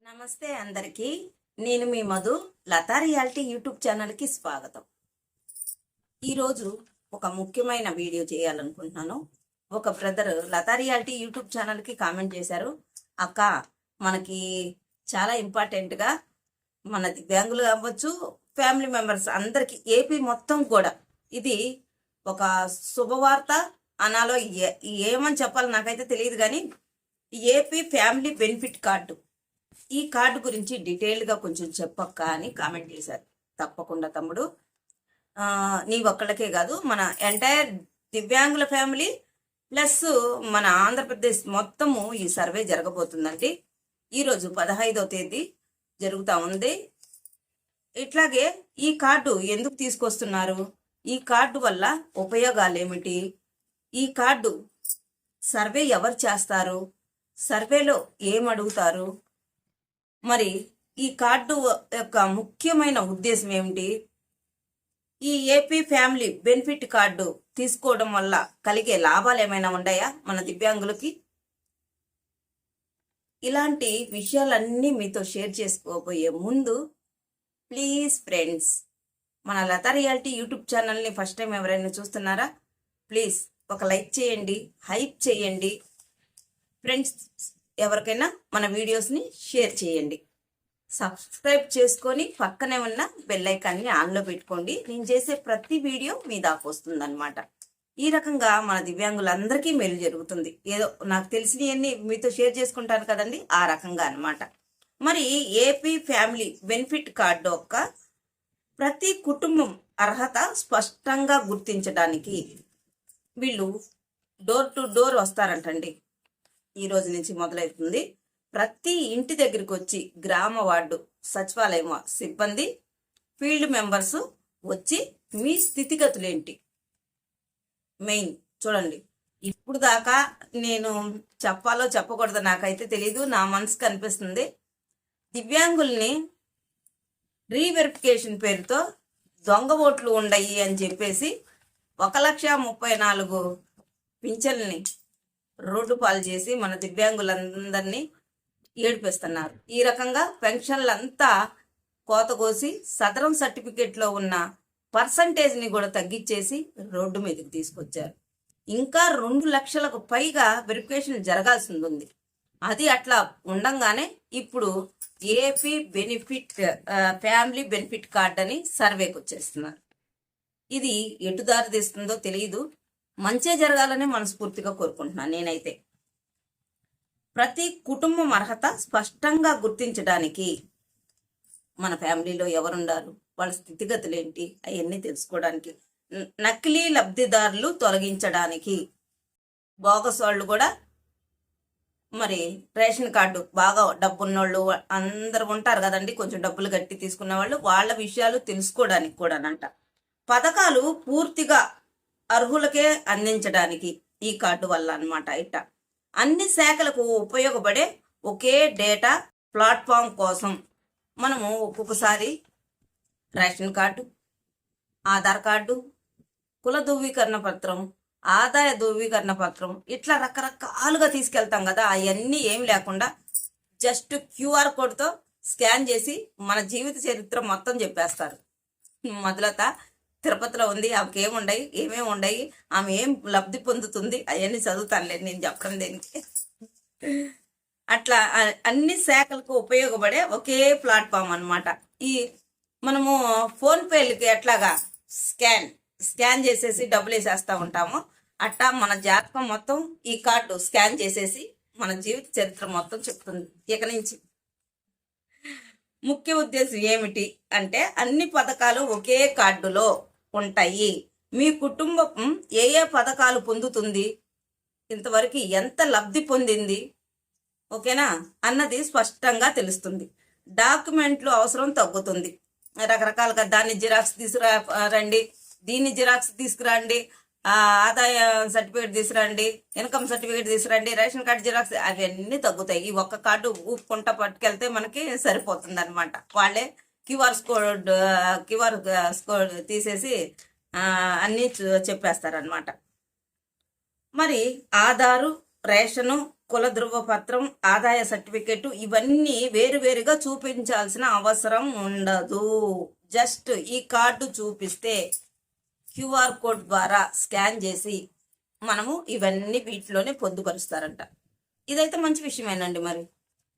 నమస్తే అందరికీ. నేను మీ మధు. లతా రియాలిటీ యూట్యూబ్ ఛానల్కి స్వాగతం. ఈరోజు ఒక ముఖ్యమైన వీడియో చేయాలనుకుంటున్నాను. ఒక బ్రదర్ లతా రియాలిటీ యూట్యూబ్ ఛానల్కి కామెంట్ చేశారు, అక్క మనకి చాలా ఇంపార్టెంట్గా మన దివ్యాంగులు అవ్వచ్చు, ఫ్యామిలీ మెంబర్స్ అందరికీ ఏపీ మొత్తం కూడా ఇది ఒక శుభవార్త అనాలో ఏమని చెప్పాలి నాకైతే తెలియదు, కానీ ఏపీ ఫ్యామిలీ బెనిఫిట్ కార్డు, ఈ కార్డు గురించి డీటెయిల్గా కొంచెం చెప్పక్క అని కామెంట్ చేశారు. తప్పకుండా తమ్ముడు, నీ ఒక్కళ్ళకే కాదు, మన ఎంటైర్ దివ్యాంగుల ఫ్యామిలీ ప్లస్ మన ఆంధ్రప్రదేశ్ మొత్తము ఈ సర్వే జరగబోతుందండి. ఈరోజు 15వ తేదీ జరుగుతూ ఉంది. ఇట్లాగే ఈ కార్డు ఎందుకు తీసుకొస్తున్నారు, ఈ కార్డు వల్ల ఉపయోగాలు ఏమిటి, ఈ కార్డు సర్వే ఎవరు చేస్తారు, సర్వేలో ఏమడుగుతారు, మరి ఈ కార్డు యొక్క ముఖ్యమైన ఉద్దేశం ఏమిటి, ఈ ఏపీ ఫ్యామిలీ బెనిఫిట్ కార్డు తీసుకోవడం వల్ల కలిగే లాభాలు ఏమైనా ఉన్నాయా మన దివ్యాంగులకి, ఇలాంటి విషయాలన్నీ మీతో షేర్ చేసుకోబోయే ముందు ప్లీజ్ ఫ్రెండ్స్, మన లతా రియాలిటీ యూట్యూబ్ ఛానల్ని ఫస్ట్ టైం ఎవరైనా చూస్తున్నారా, ప్లీజ్ ఒక లైక్ చేయండి, హైప్ చేయండి ఫ్రెండ్స్. ఎవరికైనా మన వీడియోస్ని షేర్ చేయండి, సబ్స్క్రైబ్ చేసుకొని పక్కనే ఉన్న బెల్ ఐకాన్ని ఆన్లో పెట్టుకోండి. నేను చేసే ప్రతి వీడియో మీ దాకా వస్తుందన్నమాట. ఈ రకంగా మన దివ్యాంగులందరికీ మేలు జరుగుతుంది. ఏదో నాకు తెలిసినవన్నీ మీతో షేర్ చేసుకుంటాను కదండి, ఆ రకంగా అనమాట. మరి ఏపీ ఫ్యామిలీ బెనిఫిట్ కార్డు యొక్క ప్రతి కుటుంబం అర్హత స్పష్టంగా గుర్తించడానికి వీళ్ళు డోర్ టు డోర్ వస్తారంటండి. ఈ రోజు నుంచి మొదలవుతుంది. ప్రతి ఇంటి దగ్గరికి వచ్చి గ్రామ వార్డు సచివాలయం సిబ్బంది, ఫీల్డ్ మెంబర్స్ వచ్చి మీ స్థితిగతులేంటి మెయిన్ చూడండి. ఇప్పుడు దాకా నేను చెప్పాలో చెప్పకూడదో నాకైతే తెలీదు, నా మనసుకు అనిపిస్తుంది. దివ్యాంగుల్ని రీవెరిఫికేషన్ పేరుతో దొంగ ఓట్లు ఉండయి అని చెప్పేసి 1,34,000 పింఛన్లని రోడ్డు పాలు చేసి మన దివ్యాంగులందరినీ ఏడిపిస్తున్నారు. ఈ రకంగా పెన్షన్లంతా కోత కోసి సదరం సర్టిఫికేట్లో ఉన్న పర్సంటేజ్ని కూడా తగ్గించేసి రోడ్డు మీదకి తీసుకొచ్చారు. ఇంకా 2 లక్షలకు పైగా వెరిఫికేషన్ జరగాల్సింది ఉంది. అది అట్లా ఉండంగానే ఇప్పుడు ఏపీ ఫ్యామిలీ బెనిఫిట్ కార్డ్ అని సర్వేకి వచ్చేస్తున్నారు. ఇది ఎటు దారి తీస్తుందో తెలియదు, మంచే జరగాలని మనస్ఫూర్తిగా కోరుకుంటున్నాను నేనైతే. ప్రతి కుటుంబం అర్హత స్పష్టంగా గుర్తించడానికి మన ఫ్యామిలీలో ఎవరున్నారు, వాళ్ళ స్థితిగతులు ఏంటి, అవన్నీ తెలుసుకోవడానికి, నకిలీ లబ్ధిదారులు తొలగించడానికి, బోగస్ వాళ్ళు కూడా మరి రేషన్ కార్డు బాగా డబ్బున్నోళ్ళు అందరు ఉంటారు కదండి, కొంచెం డబ్బులు కట్టి తీసుకున్న వాళ్ళు, వాళ్ళ విషయాలు తెలుసుకోవడానికి కూడానంట. పథకాలు పూర్తిగా అర్హులకే అందించడానికి ఈ కార్డు వల్ల అనమాట. ఇట్ట అన్ని శాఖలకు ఉపయోగపడే ఒకే డేటా ప్లాట్ఫామ్ కోసం మనము ఒక్కొక్కసారి రేషన్ కార్డు, ఆధార్ కార్డు, కుల ధృవీకరణ పత్రం, ఆదాయ ధృవీకరణ పత్రం, ఇట్లా రకరకాలుగా తీసుకెళ్తాం కదా. అవన్నీ ఏం లేకుండా జస్ట్ క్యూఆర్ కోడ్తో స్కాన్ చేసి మన జీవిత చరిత్ర మొత్తం చెప్పేస్తారు. మొదలత తిరుపతిలో ఉంది, ఆమెకి ఏమేమి ఉండయి, ఆమె ఏం లబ్ధి పొందుతుంది, అవన్నీ చదువుతానులేదు నేను చెప్పడం దేనికి. అట్లా అన్ని శాఖలకు ఉపయోగపడే ఒకే ప్లాట్ఫామ్ అనమాట. ఈ మనము ఫోన్పేలకి ఎట్లాగా స్కాన్ చేసేసి డబ్బులు వేసేస్తూ ఉంటాము, అట్టా మన జాతకం మొత్తం ఈ కార్డు స్కాన్ చేసేసి మన జీవిత చరిత్ర మొత్తం చెప్తుంది. ఇక నుంచి ముఖ్య ఉద్దేశం ఏమిటి అంటే, అన్ని పథకాలు ఒకే కార్డులో ఉంటాయి. మీ కుటుంబం ఏ పథకాలు పొందుతుంది, ఇంతవరకు ఎంత లబ్ధి పొందింది, ఓకేనా అన్నది స్పష్టంగా తెలుస్తుంది. డాక్యుమెంట్లు అవసరం తగ్గుతుంది. రకరకాలుగా దాన్ని జిరాక్స్ తీసుకురండి, దీన్ని జిరాక్స్ తీసుకురండి, ఆదాయ సర్టిఫికేట్ తీసుకురండి, ఇన్కమ్ సర్టిఫికేట్ తీసుకురండి, రేషన్ కార్డు జిరాక్స్, అవన్నీ తగ్గుతాయి. ఈ ఒక్క కార్డు ఊపుకుంటా పట్టుకెళ్తే మనకి సరిపోతుంది అనమాట. వాళ్ళే క్యూఆర్ కోడ్ తీసేసి అన్నీ చెప్పేస్తారనమాట. మరి ఆధారు, రేషను, కుల ధృవపత్రం, ఆదాయ సర్టిఫికెట్ ఇవన్నీ వేరువేరుగా చూపించాల్సిన అవసరం ఉండదు. జస్ట్ ఈ కార్డు చూపిస్తే క్యూఆర్ కోడ్ ద్వారా స్కాన్ చేసి మనము ఇవన్నీ వీటిలోనే పొందుపరుస్తారంట. ఇదైతే మంచి విషయమేనండి మరి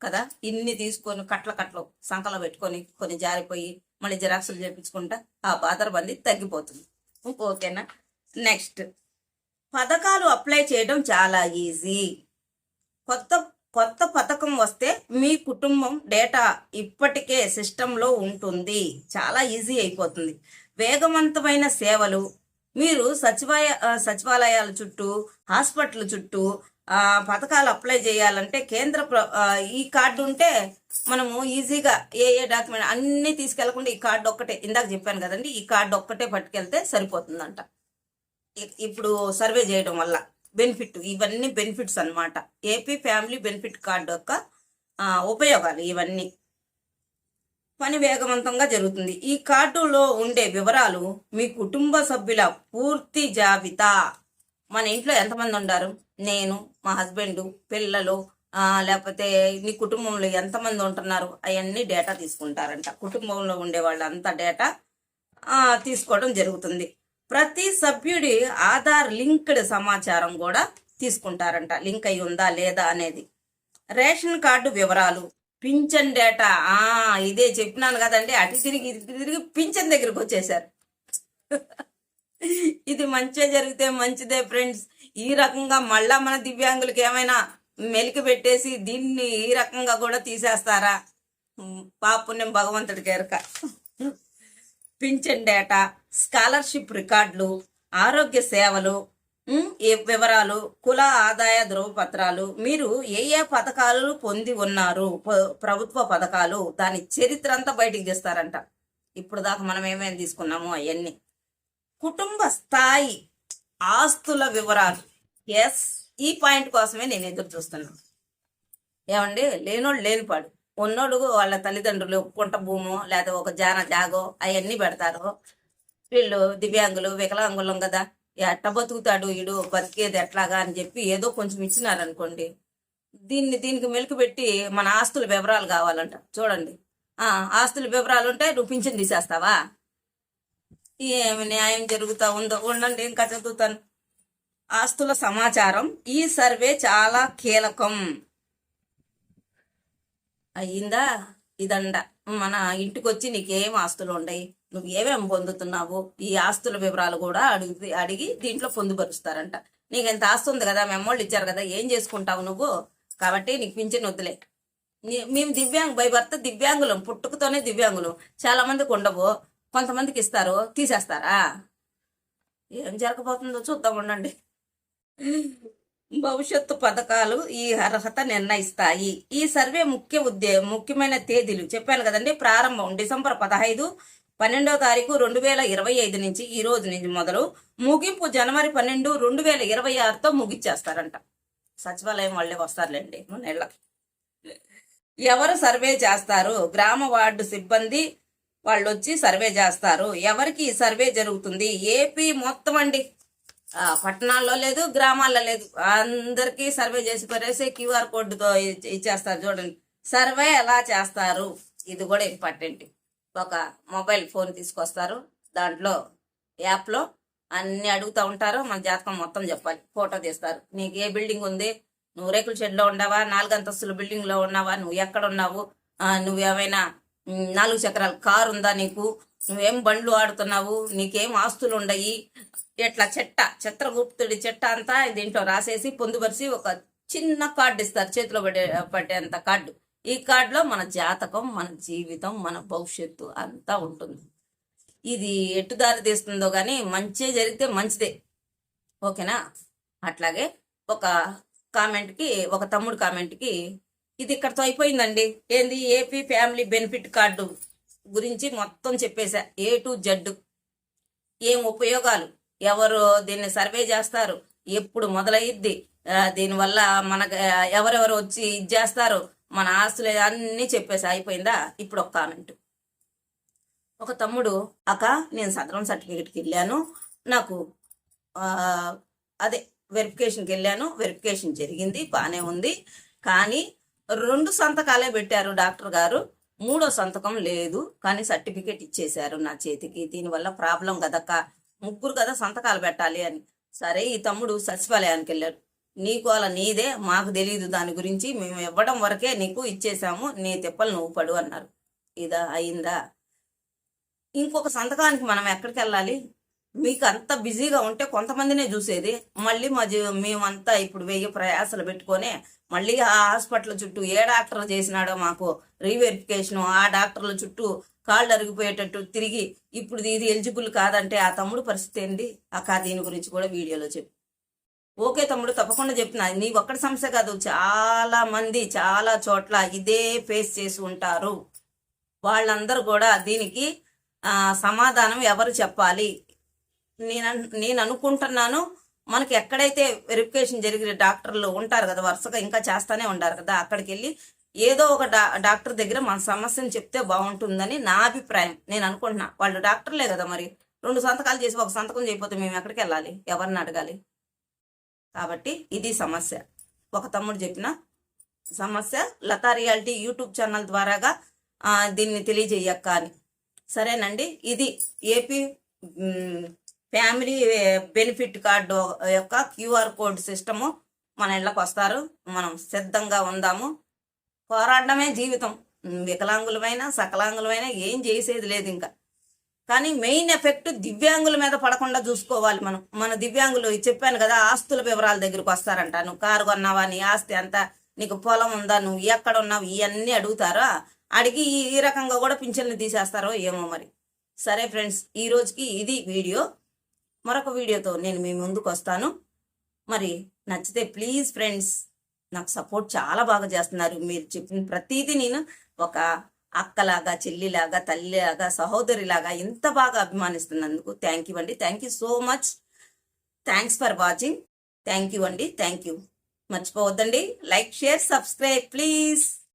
కదా. ఇన్ని తీసుకొని కట్ల సంకలో పెట్టుకొని కొన్ని జారిపోయి మళ్ళీ జిరాక్సులు చేపించుకుంటా ఆ బాధరబంది తగ్గిపోతుంది. ఓకేనా. నెక్స్ట్, పథకాలు అప్లై చేయడం చాలా ఈజీ. కొత్త కొత్త పథకం వస్తే మీ కుటుంబం డేటా ఇప్పటికే సిస్టంలో ఉంటుంది. చాలా ఈజీ అయిపోతుంది. వేగవంతమైన సేవలు. మీరు సచివాలయాల చుట్టూ, హాస్పిటల్ చుట్టూ పథకాలు అప్లై చేయాలంటే ఈ కార్డు ఉంటే మనము ఈజీగా ఏ డాక్యుమెంట్ అన్నీ తీసుకెళ్లకుండా ఈ కార్డు ఒక్కటే, ఇందాక చెప్పాను కదండి, ఈ కార్డు ఒక్కటే పట్టుకెళ్తే సరిపోతుందంట. ఇప్పుడు సర్వే చేయడం వల్ల బెనిఫిట్, ఇవన్నీ బెనిఫిట్స్ అన్నమాట. ఏపీ ఫ్యామిలీ బెనిఫిట్ కార్డు యొక్క ఉపయోగాలు ఇవన్నీ. పని వేగవంతంగా జరుగుతుంది. ఈ కార్డులో ఉండే వివరాలు మీ కుటుంబ సభ్యుల పూర్తి జాబితా. మన ఇంట్లో ఎంతమంది ఉన్నారు, నేను, మా హస్బెండ్, పిల్లలు, లేకపోతే మీ కుటుంబంలో ఎంతమంది ఉంటున్నారు, అవన్నీ డేటా తీసుకుంటారంట. కుటుంబంలో ఉండే వాళ్ళంతా డేటా తీసుకోవడం జరుగుతుంది. ప్రతి సభ్యుడి ఆధార్ లింక్డ్ సమాచారం కూడా తీసుకుంటారంట, లింక్ అయి ఉందా లేదా అనేది. రేషన్ కార్డు వివరాలు, పింఛన్ డేటా. ఇదే చెప్పినాను కదండి, అటు తిరిగి ఇటు తిరిగి పింఛన్ దగ్గరికి వచ్చేసారు. ఇది మంచిగా జరిగితే మంచిదే ఫ్రెండ్స్. ఈ రకంగా మళ్ళా మన దివ్యాంగులకి ఏమైనా మెలికి పెట్టేసి దీన్ని ఈ రకంగా కూడా తీసేస్తారా? పాపుణ్యం భగవంతుడికి ఎరక. పింఛన్ డేటా, స్కాలర్షిప్ రికార్డులు, ఆరోగ్య సేవలు వివరాలు, కుల ఆదాయ ధృవపత్రాలు, మీరు ఏ ఏ పథకాలు పొంది ఉన్నారు, ప్రభుత్వ పథకాలు, దాని చరిత్ర అంతా బయటికి చేస్తారంట. ఇప్పుడు దాకా మనం ఏమేమి తీసుకున్నామో అవన్నీ. కుటుంబ స్థాయి ఆస్తుల వివరాలు. ఎస్, ఈ పాయింట్ కోసమే నేను ఎదురు చూస్తున్నాను. ఏమండి, లేనోడు లేనిపాడు, ఉన్నోడు వాళ్ళ తల్లిదండ్రులు కుంట భూమో లేదా ఒక జాగో అవన్నీ పెడతారు. వీళ్ళు దివ్యాంగులు వికలాంగులం కదా, ఎట్ట బతుకుతాడు వీడు, బతికేది ఎట్లాగా అని చెప్పి ఏదో కొంచెం ఇచ్చినారనుకోండి, దీనికి మెలుకు పెట్టి మన ఆస్తుల వివరాలు కావాలంట. చూడండి, ఆస్తుల వివరాలు ఉంటే నువ్వు పింఛన్ తీసేస్తావా? ఏమి న్యాయం జరుగుతా ఉందో, ఉండండి ఇంకా చదువుతాను. ఆస్తుల సమాచారం. ఈ సర్వే చాలా కీలకం. అయ్యిందా ఇదండ. మన ఇంటికి వచ్చి నీకేం ఆస్తులు ఉన్నాయి, నువ్వు ఏమేమి పొందుతున్నావు, ఈ ఆస్తుల వివరాలు కూడా అడిగి దీంట్లో పొందుపరుస్తారంట. నీకు ఎంత ఆస్తి ఉంది కదా, మెమ్మోళ్ళు ఇచ్చారు కదా, ఏం చేసుకుంటావు నువ్వు, కాబట్టి నీకు పింఛన్ వద్దులే. మేము బై బర్త్ దివ్యాంగులం, పుట్టుకతోనే దివ్యాంగులం. చాలా మందికి ఉండవు, కొంతమందికి ఇస్తారు, తీసేస్తారా? ఏం జరగబోతుందో చూద్దాం, ఉండండి. భవిష్యత్తు పథకాలు ఈ అర్హత నిర్ణయిస్తాయి. ఈ సర్వే ముఖ్యమైన తేదీలు చెప్పాను కదండి. ప్రారంభం డిసెంబర్ 15, 12వ తారీఖు 2025 నుంచి, ఈ రోజు నుంచి మొదలు. ముగింపు జనవరి 12, 2026తో ముగిచ్చేస్తారంట. సచివాలయం వాళ్ళే వస్తారులేండి నెలకి. ఎవరు సర్వే చేస్తారు? గ్రామ వార్డు సిబ్బంది వాళ్ళు వచ్చి సర్వే చేస్తారు. ఎవరికి ఈ సర్వే జరుగుతుంది? ఏపీ మొత్తం అండి, పట్టణాల్లో లేదు, గ్రామాల్లో లేదు, అందరికీ సర్వే చేసి పరేసి క్యూఆర్ కోడ్తో ఇచ్చేస్తారు. చూడండి, సర్వే ఎలా చేస్తారు, ఇది కూడా ఇంపార్టెంట్. ఒక మొబైల్ ఫోన్ తీసుకొస్తారు, దాంట్లో యాప్లో అన్ని అడుగుతూ ఉంటారు, మన జాతకం మొత్తం చెప్పాలి, ఫోటో తీస్తారు. నీకు ఏ బిల్డింగ్ ఉంది, నువ్వు రేకుల షెడ్లో ఉన్నావా, 4 అంతస్తుల బిల్డింగ్లో ఉన్నావా, నువ్వు ఎక్కడ ఉన్నావు, నువ్వేమైనా 4 చక్రాల కారు ఉందా నీకు, నువ్వేం బండ్లు ఆడుతున్నావు, నీకేం ఆస్తులు ఉండయి, ఇట్లా చిత్రగుప్తుడి చెట్ట అంతా దీంట్లో రాసేసి పొందుపరిచి ఒక చిన్న కార్డు ఇస్తారు, చేతిలో పట్టేంత కార్డు. ఈ కార్డులో మన జాతకం, మన జీవితం, మన భవిష్యత్తు అంతా ఉంటుంది. ఇది ఎటు దారి తీస్తుందో కానీ మంచి జరిగితే మంచిదే, ఓకేనా. అట్లాగే ఒక తమ్ముడు కామెంట్కి ఇది ఇక్కడతో అయిపోయిందండి. ఏంది, ఏపీ ఫ్యామిలీ బెనిఫిట్ కార్డు గురించి మొత్తం చెప్పేశా, A to Z. ఏం ఉపయోగాలు, ఎవరు దీన్ని సర్వే చేస్తారు, ఎప్పుడు మొదలయ్యిద్ది, దీనివల్ల మనకు ఎవరెవరు వచ్చి ఇది చేస్తారు, మన ఆస్తులు అన్నీ చెప్పేసి అయిపోయిందా. ఇప్పుడు ఒక కామెంట్. ఒక తమ్ముడు, అక్క నేను సదరం సర్టిఫికెట్కి వెళ్ళాను, నాకు వెరిఫికేషన్కి వెళ్ళాను, వెరిఫికేషన్ జరిగింది, బాగానే ఉంది. కానీ 2 సంతకాలే పెట్టారు డాక్టర్ గారు, 3వ సంతకం లేదు. కానీ సర్టిఫికేట్ ఇచ్చేశారు నా చేతికి. దీనివల్ల ప్రాబ్లం కదక్క, 3 కదా సంతకాలు పెట్టాలి అని. సరే, ఈ తమ్ముడు సచివాలయానికి వెళ్ళాడు. నీకు అలా నీదే, మాకు తెలియదు దాని గురించి, మేము ఇవ్వడం వరకే నీకు ఇచ్చేసాము, నీ తిప్పలు నువ్వు పడు అన్నారు. ఇదా అయిందా? ఇంకొక సంతకానికి మనం ఎక్కడికి వెళ్ళాలి? మీకు అంత బిజీగా ఉంటే కొంతమందినే చూసేది. మళ్ళీ మేమంతా ఇప్పుడు 1000 ప్రయాసలు పెట్టుకొని మళ్ళీ ఆ హాస్పిటల్ చుట్టూ ఏ డాక్టర్ చేసినాడో మాకు రీవెరిఫికేషన్, ఆ డాక్టర్ల చుట్టూ కాళ్ళు అరిగిపోయేటట్టు తిరిగి ఇప్పుడు ఇది ఎలిజిబుల్ కాదంటే ఆ తమ్ముడు పరిస్థితి ఏంటి అక్క? దీని గురించి కూడా వీడియోలో చెప్పు. ఓకే తమ్ముడు, తప్పకుండా చెప్తున్నా. నీ ఒక్కడి సమస్య కాదు, చాలా మంది చాలా చోట్ల ఇదే ఫేస్ చేసి ఉంటారు. వాళ్ళందరూ కూడా దీనికి సమాధానం ఎవరు చెప్పాలి? నేను అనుకుంటున్నాను, మనకి ఎక్కడైతే వెరిఫికేషన్ జరిగిన డాక్టర్లు ఉంటారు కదా, వరుసగా ఇంకా చేస్తానే ఉంటారు కదా, అక్కడికి వెళ్ళి ఏదో ఒక డాక్టర్ దగ్గర మన సమస్యను చెప్తే బాగుంటుందని నా అభిప్రాయం. నేను అనుకుంటున్నా, వాళ్ళు డాక్టర్లే కదా, మరి 2 సంతకాలు చేసి 1 సంతకం చేయకపోతే మేము ఎక్కడికి వెళ్ళాలి? ఎవరిని అడగాలి? కాబట్టి ఇది సమస్య. ఒక తమ్ముడు చెప్పిన సమస్య లతా రియాలిటీ యూట్యూబ్ ఛానల్ ద్వారాగా దీన్ని తెలియజేయక్క అని. సరేనండి, ఇది ఏపీ ఫ్యామిలీ బెనిఫిట్ కార్డు యొక్క QR కోడ్ సిస్టము మన ఇళ్ళకి వస్తారు. మనం సిద్ధంగా ఉందాము. పోరాడమే జీవితం. వికలాంగులమైన సకలాంగులమైన ఏం చేసేది లేదు ఇంకా. కానీ మెయిన్ ఎఫెక్ట్ దివ్యాంగుల మీద పడకుండా చూసుకోవాలి మనం. మన దివ్యాంగులు చెప్పాను కదా, ఆస్తుల వివరాల దగ్గరకు వస్తారంట. నువ్వు కారు కొన్నావా, నీ ఆస్తి అంతా, నీకు పొలం ఉందా, నువ్వు ఎక్కడ ఉన్నావు, ఇవన్నీ అడుగుతారా. అడిగి ఈ రకంగా కూడా పింఛన్లు తీసేస్తారో ఏమో మరి. సరే ఫ్రెండ్స్, ఈ రోజుకి ఇది వీడియో. మరొక వీడియోతో నేను మీ ముందుకు వస్తాను. మరి నచ్చితే ప్లీజ్ ఫ్రెండ్స్, నాకు సపోర్ట్ చాలా బాగా చేస్తున్నారు. మీరు చెప్పిన ప్రతిదీ నేను ఒక అక్కలాగా, చెల్లిలాగా, తల్లిలాగా, సహోదరిలాగా ఇంత బాగా అభిమానిస్తున్నందుకు థ్యాంక్ యూ అండి. Thank you so much. Thanks for watching. Thank you అండి. Thank you. మర్చిపోవద్దండి, లైక్, షేర్, సబ్స్క్రైబ్ ప్లీజ్.